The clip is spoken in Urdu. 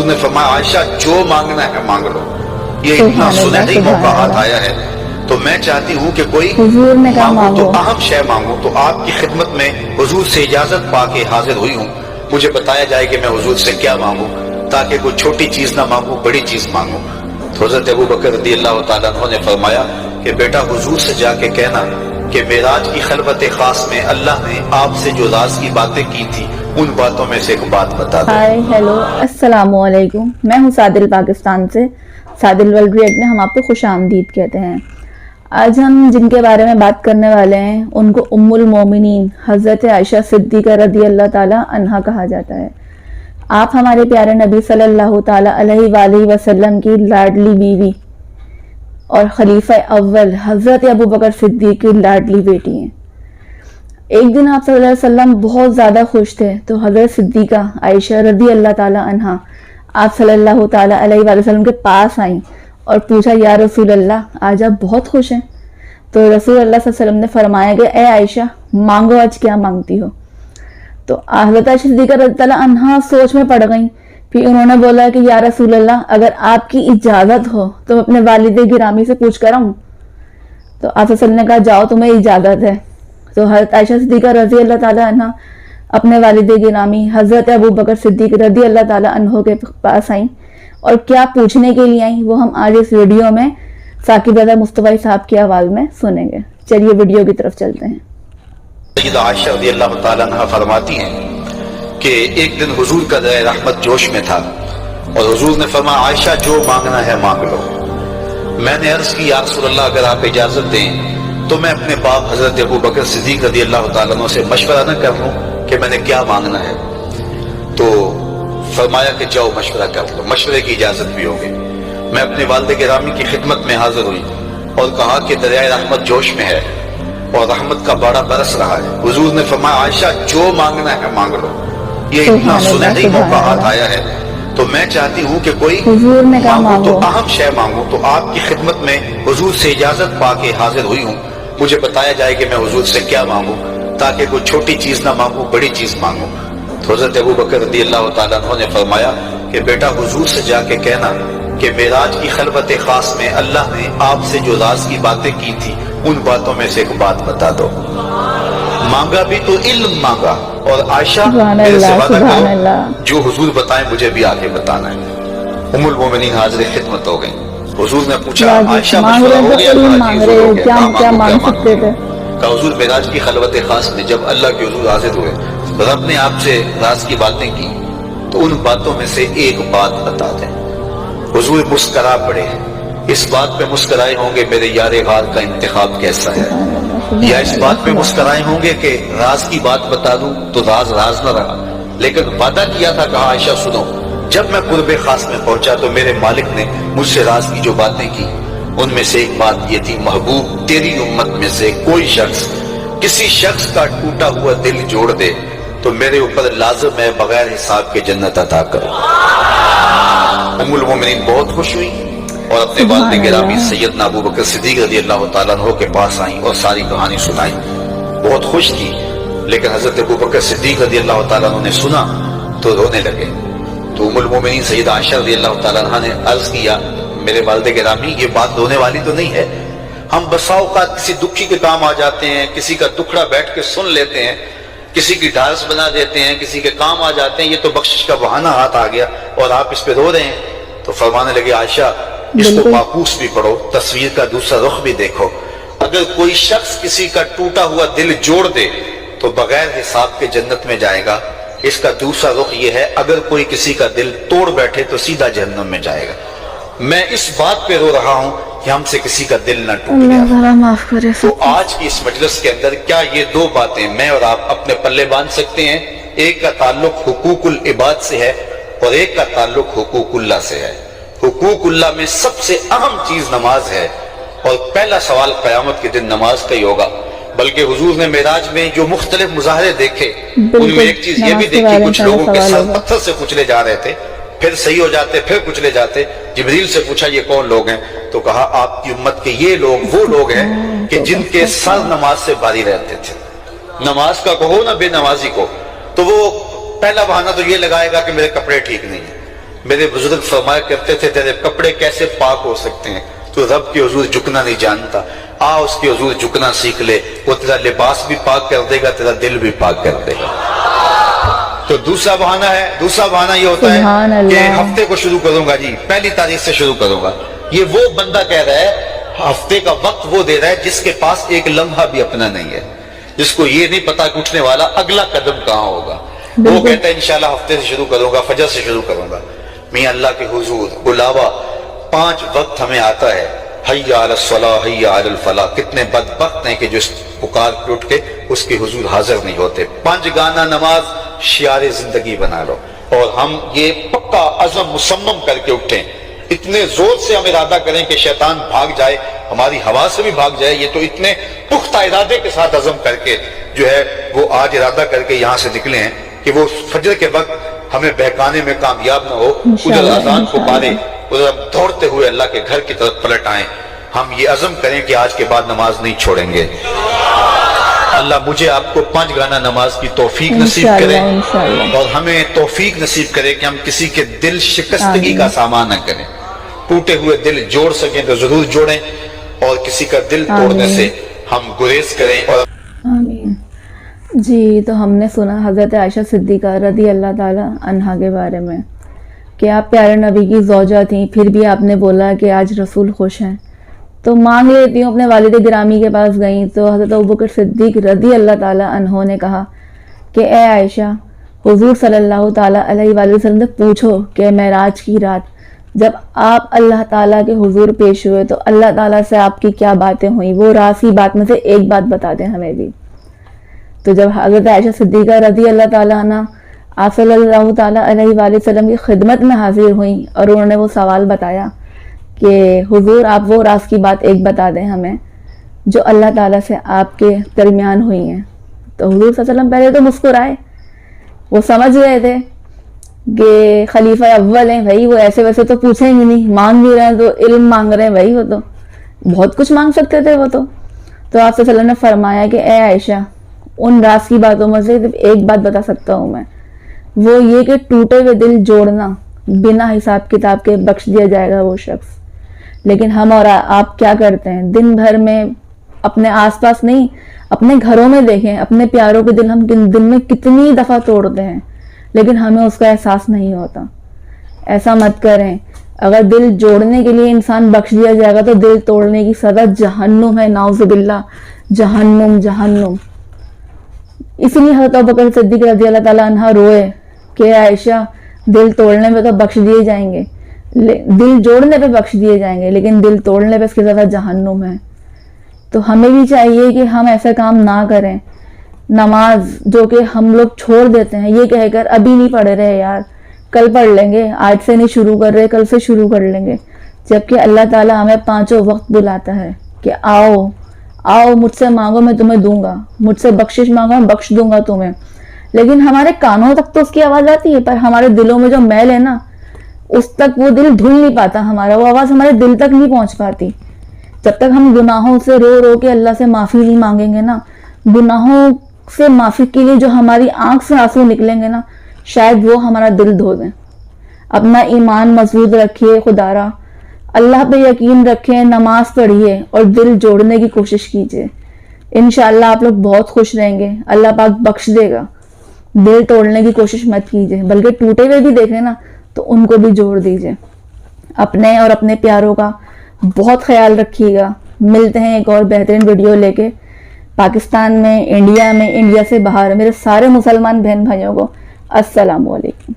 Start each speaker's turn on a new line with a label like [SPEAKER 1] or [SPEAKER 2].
[SPEAKER 1] نے فرمایا عائشہ جو مانگنا ہے مانگ لو، یہ اتنا سنہری موقع ہاتھ آیا ہے تو میں چاہتی ہوں کہ کوئی مانگو تو اہم شے مانگو۔ تو آپ کی خدمت میں حضور سے اجازت پا کے حاضر ہوئی ہوں، مجھے بتایا جائے کہ میں حضور سے کیا مانگوں، تاکہ کوئی چھوٹی چیز نہ مانگوں، بڑی چیز مانگوں۔ تو حضرت ابو بکر رضی اللہ تعالیٰ عنہ نے فرمایا کہ بیٹا حضور سے جا کے کہنا کہ معراج کی خلوت خاص میں اللہ نے آپ سے جو راز کی باتیں کی تھی ان باتوں میں سے ایک بات بتا دو۔
[SPEAKER 2] ہائے ہیلو السلام علیکم، میں ہوں سادل پاکستان سے، سادل ورلڈ ریئیکٹ میں ہم آپ کو خوش آمدید کہتے ہیں۔ آج ہم جن کے بارے میں بات کرنے والے ہیں ان کو ام المومنین حضرت عائشہ صدیقہ رضی اللہ تعالیٰ عنہا کہا جاتا ہے۔ آپ ہمارے پیارے نبی صلی اللہ تعالیٰ علیہ وآلہ وسلم کی لاڈلی بیوی اور خلیفہ اول حضرت ابو بکر صدیق کی لاڈلی بیٹی ہیں۔ ایک دن آپ صلی اللہ علیہ وسلم بہت زیادہ خوش تھے تو حضرت صدیقہ عائشہ رضی اللہ تعالیٰ عنہا آپ صلی اللہ تعالیٰ علیہ وآلہ وسلم کے پاس آئیں اور پوچھا یا رسول اللہ آج آپ بہت خوش ہیں؟ تو رسول اللہ صلی اللہ علیہ وسلم نے فرمایا کہ اے عائشہ مانگو آج کیا مانگتی ہو؟ تو حضرت عائشہ صدیقہ رضی اللہ عنہا سوچ میں پڑ گئیں، پھر انہوں نے بولا کہ یا رسول اللہ اگر آپ کی اجازت ہو تو میں اپنے والد گرامی سے پوچھ کر آؤں؟ تو آپ صلی اللہ علیہ وسلم نے کہا جاؤ تمہیں اجازت ہے۔ تو حضرت عائشہ صدیقہ رضی اللہ تعالیٰ عنہ اپنے والد گرامی حضرت ابو بکر صدیق رضی اللہ تعالیٰ عنہ کے پاس آئیں اور کیا پوچھنے کے لیے آئیں وہ ہم آج اس ویڈیو میں ثاقب رضا مصطفی صاحب کی آواز میں سنیں گے۔ چلیے ویڈیو کی طرف چلتے ہیں۔
[SPEAKER 1] سیدہ عائشہ رضی اللہ تعالیٰ عنہ فرماتی ہیں کہ ایک دن حضور کا در رحمت جوش میں تھا اور حضور نے فرمایا عائشہ جو مانگنا ہے مانگ لو۔ میں نے عرض کی یا رسول اللہ اگر آپ اجازت دیں تو میں اپنے باپ حضرت ابو بکر صدیق رضی اللہ تعالیٰ عنہ سے مشورہ نہ کر لوں کہ میں نے کیا مانگنا ہے؟ تو فرمایا کہ جاؤ مشورہ کر لو، مشورے کی اجازت بھی ہوگی۔ میں اپنے والد گرامی کی خدمت میں حاضر ہوئی اور کہا کہ دریائے رحمت جوش میں ہے اور رحمت کا باڑا برس رہا ہے۔ حضور نے فرمایا عائشہ جو مانگنا ہے مانگ لو، یہ اتنا سنہری موقع ہاتھ آیا ہے تو میں چاہتی ہوں کہ کوئی مانگو تو اہم شے مانگو۔ تو آپ کی خدمت میں حضور سے اجازت پا کے حاضر ہوئی ہوں، مجھے بتایا جائے کہ میں حضور سے کیا مانگوں، تاکہ کوئی چھوٹی چیز نہ مانگوں، بڑی چیز مانگوں۔ تو حضرت ابو بکر رضی اللہ تعالیٰ عنہ نے فرمایا کہ بیٹا حضور سے جا کے کہنا کہ معراج کی خلوت خاص میں اللہ نے آپ سے جو راز کی باتیں کی تھی ان باتوں میں سے ایک بات بتا دو۔ مانگا بھی تو علم مانگا، اور عائشہ میرے سے وعدہ کرو جو حضور بتائیں مجھے بھی آگے بتانا ہے۔ ام المومنین حاضر خدمت ہو گئی۔ حضور نے پوچھا عائشہ مشورہ ہو گیا؟ کیا مانگ سکتے تھے؟ کہا حضور معراج کی خلوت خاص میں جب اللہ کے حضور حاضر ہوئے رب نے آپ سے راز کی باتیں کی تو ان باتوں میں سے ایک بات بتا دیں۔ حضور مسکرا پڑے، اس بات پہ مسکرائے ہوں گے میرے یار غار کا انتخاب کیسا ہے، یا اس بات پہ مسکرائے ہوں گے کہ راز کی بات بتا دوں تو راز راز نہ رہا، لیکن وعدہ کیا تھا۔ کہا عائشہ سنو، جب میں قرب خاص میں پہنچا تو میرے مالک نے مجھ سے راز کی جو باتیں کی ان میں سے ایک بات یہ تھی محبوب تیری امت میں سے کوئی شخص کسی شخص کا ٹوٹا ہوا دل جوڑ دے تو میرے اوپر لازم ہے بغیر حساب کے جنت عطا کرو۔ ام المومنین بہت خوش ہوئی اور اپنے والد گرامی سیدنا ابو بکر صدیق رضی اللہ تعالیٰ عنہ کے پاس آئیں اور ساری کہانی سنائی۔ بہت خوش تھی، لیکن حضرت ابو بکر صدیق رضی اللہ تعالیٰ عنہ نے سنا تو رونے لگے۔ تو ام المومنین سیدہ عائشہ رضی اللہ تعالیٰ عنہ نے عرض کیا میرے والد گرامی یہ بات رونے والی تو نہیں ہے، ہم بسا اوقات کسی دکھی کے کام آ جاتے ہیں، کسی کا دکھڑا بیٹھ کے سن لیتے ہیں، کسی کی ڈھارس بنا دیتے ہیں، کسی کے کام آ جاتے ہیں، یہ تو بخشش کا بہانہ ہاتھ آ گیا اور آپ اس پہ رو رہے ہیں۔ تو فرمانے لگے عائشہ اس کو معکوس بھی پڑھو، تصویر کا دوسرا رخ بھی دیکھو، اگر کوئی شخص کسی کا ٹوٹا ہوا دل جوڑ دے تو بغیر حساب کے جنت میں جائے گا، اس کا دوسرا رخ یہ ہے اگر کوئی کسی کا دل توڑ بیٹھے تو سیدھا جہنم میں جائے گا۔ میں اس بات پہ رو رہا ہوں کہ ہم سے کسی کا دل نہ ٹوٹ گیا۔ تو آج کی اس مجلس کے اندر کیا یہ دو باتیں میں اور آپ اپنے پلے باندھ سکتے ہیں؟ ایک کا تعلق حقوق العباد سے ہے اور ایک کا تعلق حقوق اللہ سے ہے۔ حقوق اللہ میں سب سے اہم چیز نماز ہے اور پہلا سوال قیامت کے دن نماز کا ہی ہوگا۔ بلکہ حضور نے معراج میں جو مختلف مظاہرے دیکھے ان میں ایک چیز یہ بھی دیکھی کچھ لوگوں کے سر پتھر سے کچلے جا رہے تھے، پھر صحیح ہو جاتے، پھر کچلے جاتے۔ جبریل سے پوچھا یہ کون لوگ ہیں؟ تو کہا آپ کی امت کے یہ لوگ وہ لوگ ہیں کہ جن کے سر نماز سے باری رہتے تھے۔ نماز کا کہو نہ بے نمازی کو، تو وہ پہلا بہانہ تو یہ لگائے گا کہ میرے کپڑے ٹھیک نہیں ہیں، میرے بزرگ فرمایا کرتے تھے تیرے کپڑے کیسے پاک ہو سکتے ہیں؟ تو رب کے حضور جھکنا نہیں جانتا، آ اس کے حضور جھکنا سیکھ لے، وہ تیرا لباس بھی پاک کر دے گا، تیرا دل بھی پاک کر دے گا۔ تو دوسرا بہانہ یہ ہوتا ہے کہ ہفتے کو شروع کروں گا جی، پہلی تاریخ سے شروع کروں گا۔ یہ وہ بندہ کہہ رہا ہے، ہفتے کا وقت وہ دے رہا ہے جس کے پاس ایک لمحہ بھی اپنا نہیں ہے، جس کو یہ نہیں پتا کہ اٹھنے والا اگلا قدم کہاں ہوگا۔ وہ کہتا ہے انشاءاللہ ہفتے سے شروع کروں گا، فجر سے شروع کروں گا۔ میاں اللہ کے حضور بلاوا 5 وقت ہمیں آتا ہے، حی علی الصلاۃ حی علی الفلاح۔ کتنے بدبخت ہیں کہ جو پکار کے اٹھ کے اس کے حضور حاضر نہیں ہوتے۔ 5 گانا نماز شعار زندگی بنا لو، اور ہم یہ پکا عزم مصمم کر کے اٹھیں، اتنے زور سے ہم ارادہ کریں کہ شیطان بھاگ جائے، ہماری ہوا سے بھی بھاگ جائے۔ یہ تو اتنے پختہ ارادے کے ساتھ عزم کر کے جو ہے وہ آج ارادہ کر کے یہاں سے نکلے ہیں کہ وہ فجر کے وقت ہمیں بہکانے میں کامیاب نہ ہو، ادھر اذان کو پارے ادھر ہم دوڑتے ہوئے اللہ کے گھر کی طرف پلٹ آئیں۔ ہم یہ عزم کریں کہ آج کے بعد نماز نہیں چھوڑیں گے۔ اللہ مجھے آپ کو 5 گانا نماز کی توفیق نصیب کرے، اور ہمیں توفیق نصیب کرے کہ ہم کسی کے دل شکستگی کا سامان نہ کریں۔ ٹوٹے ہوئے دل جوڑ سکیں تو ضرور جوڑیں، اور کسی کا دل توڑنے سے ہم گریز کریں۔ اور
[SPEAKER 2] آمین۔ جی، تو ہم نے سنا حضرت عائشہ صدیقہ رضی اللہ تعالی عنہا کے بارے میں کہ آپ پیارے نبی کی زوجہ تھیں، پھر بھی آپ نے بولا کہ آج رسول خوش ہیں تو مانگ لیتی ہوں۔ اپنے والد گرامی کے پاس گئیں تو حضرت ابوبکر صدیق رضی اللہ تعالی عنہ نے کہا کہ اے عائشہ، حضور صلی اللہ تعالی علیہ وآلہ وسلم سے پوچھو کہ معراج کی رات جب آپ اللہ تعالیٰ کے حضور پیش ہوئے تو اللہ تعالیٰ سے آپ کی کیا باتیں ہوئیں، وہ راز کی بات میں سے ایک بات بتا دیں ہمیں بھی۔ تو جب حضرت عائشہ صدیقہ رضی اللہ تعالیٰ عنہ آپ صلی اللہ تعالیٰ علیہ وآلہ وسلم کی خدمت میں حاضر ہوئیں اور انہوں نے وہ سوال بتایا کہ حضور آپ وہ راز کی بات ایک بتا دیں ہمیں جو اللہ تعالیٰ سے آپ کے درمیان ہوئی ہیں، تو حضور صلی اللہ علیہ وسلم پہلے تو مسکرائے، وہ سمجھ گئے تھے کہ خلیفہ اول ہیں بھائی، وہ ایسے ویسے تو پوچھیں ہی نہیں، مانگ بھی رہے ہیں تو علم مانگ رہے ہیں بھائی، وہ تو بہت کچھ مانگ سکتے تھے وہ تو آپ صلی اللہ علیہ وسلم نے فرمایا کہ اے عائشہ، ان راز کی باتوں میں سے صرف ایک بات بتا سکتا ہوں میں، وہ یہ کہ ٹوٹے ہوئے دل جوڑنا بنا حساب کتاب کے بخش دیا جائے گا وہ شخص۔ لیکن ہم اور آپ کیا کرتے ہیں، دن بھر میں اپنے آس پاس نہیں، اپنے گھروں میں دیکھیں، اپنے پیاروں کے دل ہم دن میں کتنی دفعہ توڑتے ہیں، لیکن ہمیں اس کا احساس نہیں ہوتا۔ ایسا مت کریں، اگر دل جوڑنے کے لیے انسان بخش دیا جائے گا تو دل توڑنے کی سزا جہنم ہے، نعوذ باللہ، جہنم جہنم۔ اس لیے حضرت ابوبکر صدیق رضی اللہ تعالیٰ عنہ روئے کہ عائشہ دل توڑنے پہ تو بخش دیے جائیں گے، دل جوڑنے پہ بخش دیے جائیں گے، لیکن دل توڑنے پہ اس کی سزا جہنم ہے۔ تو ہمیں بھی چاہیے کہ ہم ایسا کام نہ کریں۔ نماز جو کہ ہم لوگ چھوڑ دیتے ہیں یہ کہہ کر ابھی نہیں پڑھ رہے یار، کل پڑھ لیں گے، آج سے نہیں شروع کر رہے، کل سے شروع کر لیں گے، جبکہ اللہ تعالیٰ ہمیں 5 وقت بلاتا ہے کہ آؤ آؤ مجھ سے مانگو میں تمہیں دوں گا، مجھ سے بخشش مانگو میں بخش دوں گا تمہیں۔ لیکن ہمارے کانوں تک تو اس کی آواز آتی ہے، پر ہمارے دلوں میں جو میل ہے نا، اس تک وہ دل دھل نہیں پاتا ہمارا، وہ آواز ہمارے دل تک نہیں پہنچ پاتی۔ جب تک ہم گناہوں سے رو رو کے اللہ سے معافی نہیں مانگیں گے نا، گناہوں سے معافی کے لیے جو ہماری آنکھ سے آنسو نکلیں گے نا، شاید وہ ہمارا دل دھو دیں۔ اپنا ایمان مضبوط رکھیے خدا را، اللہ پہ یقین رکھیں، نماز پڑھیے اور دل جوڑنے کی کوشش کیجیے۔ انشاءاللہ آپ لوگ بہت خوش رہیں گے، اللہ پاک بخش دے گا۔ دل توڑنے کی کوشش مت کیجیے، بلکہ ٹوٹے ہوئے بھی دیکھیں نا تو ان کو بھی جوڑ دیجیے۔ اپنے اور اپنے پیاروں کا بہت خیال رکھیے گا۔ ملتے ہیں ایک اور بہترین ویڈیو لے کے، پاکستان میں، انڈیا سے باہر، میرے سارے مسلمان بہن بھائیوں کو السلام علیکم۔